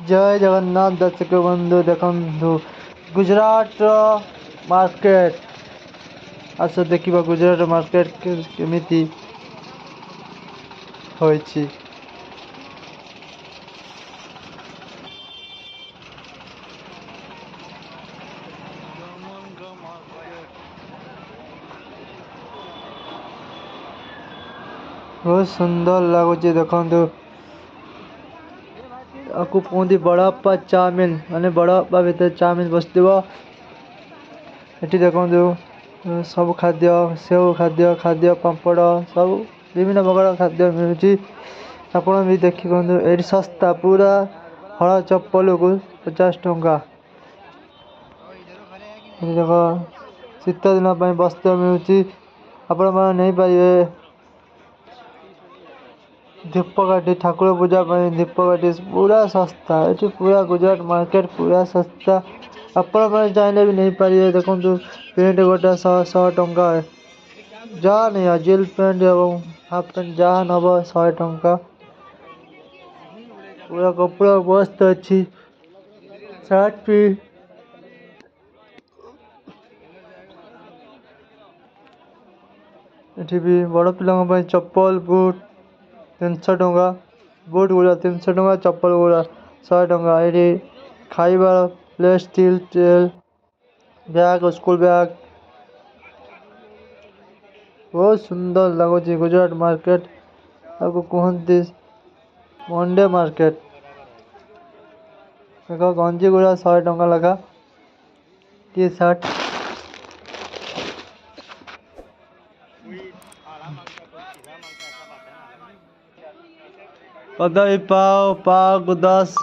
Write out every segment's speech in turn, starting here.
जय जगन्नाथ दर्शक बंधु देखु गुजरात मार्केट आस देखा गुजरात मार्केट केमिति होइछि। बहुत सुंदर लगुच देखु आपको कहते बड़प्पा चाउमिन माने बड़प्पा भीतर चाउमिन बसथिबो। एठी देखु सब खाद्य सेव खाद्य खाद्य पापड़ सब विभिन्न प्रकार खाद्य मिलुची। आपण भी देखि कहते एठी सस्ता पूरा हଳ चप्पल को 50 टंका। देखो शीत दिन वस्त्र मिलुची आपण माने नहीं पाइबे। धूपकाठी ठाकुर पूजा धूपकाठी पूरा सस्ता ये पूरा गुजरात मार्केट पूरा सस्ता। आपण मैंने चाहले भी नहीं पारे। देखो पेंट गोटा 100 टंका जहाँ नहीं जिल पेंट एवं हाफ पेंट जहाँ नब 100 टंका। पूरा कपड़ा मस्त अच्छी शर्ट भी ये भी बड़ पिला चप्पल बूट 300 टंका। बूट गुड़ा 300 टंका चप्पल गुड़ा 100 टंका। ये खाइबार प्लेट स्टील तेल बैग स्कूल बैग बहुत सुंदर लगुच। गुजरात मार्केट आपको कहते मंडे मार्केट। देखो गंजी गुड़ा 100 टंका लगा टी शर्ट कदई पाव पाव 10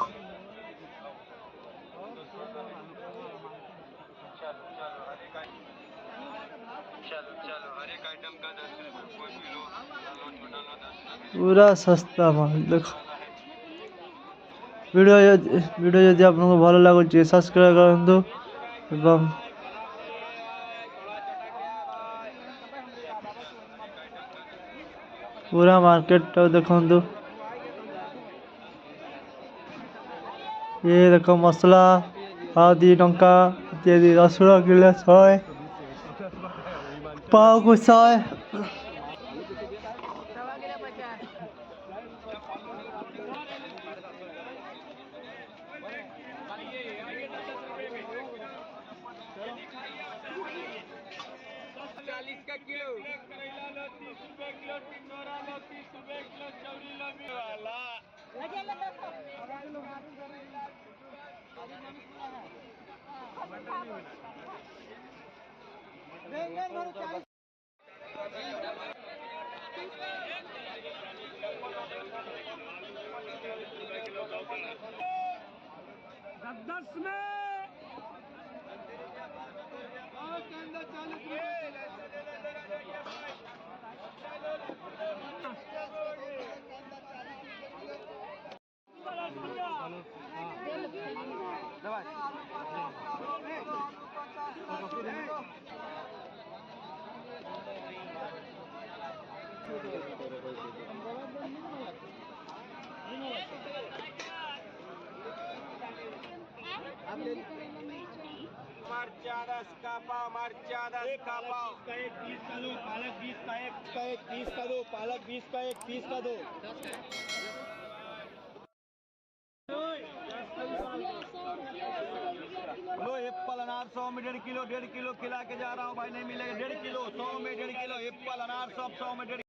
पूरा सस्ता माल। देखो वीडियो यदि आपको भल लगुच सब्सक्राइब करंतु एवं पूरा मार्केट देखु। ये देखो मसला हल्दी टंका इत्यादि रसुण किलो 100 पाव को 100। मरचा 10 का पाव मरचा 10 का पाव का 1 20 का दो पालक 20 का 1 30 का दो पालक 20 का 1 30 का दो। लो एप्पल अनार 100 में 1.5 किलो खिला के जा रहा हूँ भाई। नहीं मिलेगा 1.5 किलो 100 में 1.5 किलो एप्पल अनार सब 100 में 1.5